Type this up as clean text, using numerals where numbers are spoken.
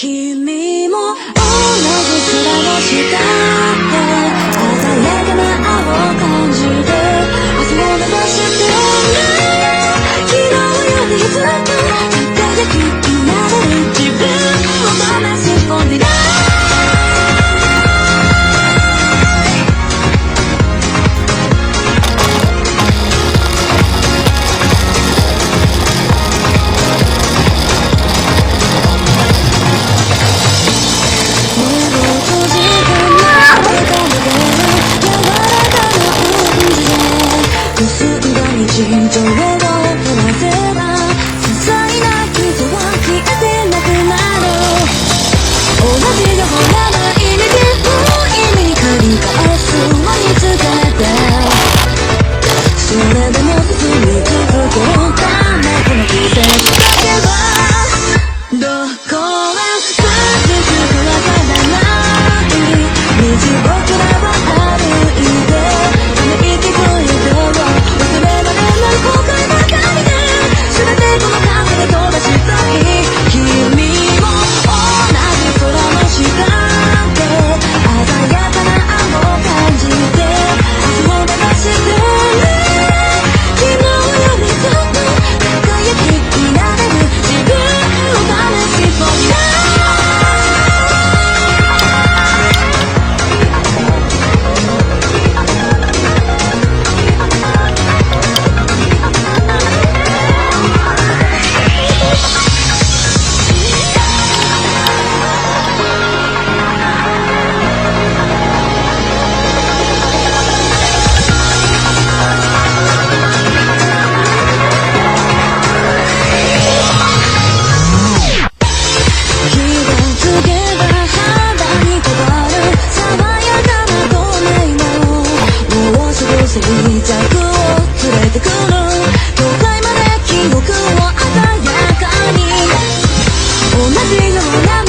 君も同じ空の下で鮮やかな青を感じて明日を目指してる昨日よりずっと輝きになれる自分を試すポンディラ心情を照らせば些細な傷は消えてなくなる同じような毎日無意味に繰り返すのに疲れてそれでも進み続けるためこの季節だけはどこへ続くかわからない道をくらば歩いてため息ついても忘れられない後悔ばかりで全てこの風で飛ばしたい君も同じ空の下で鮮やかな青を感じて明日を目指してる昨日よりずっと輝きになれる自分を試しそうになる静寂を連れてくる境界まで記憶を鮮やかに同じような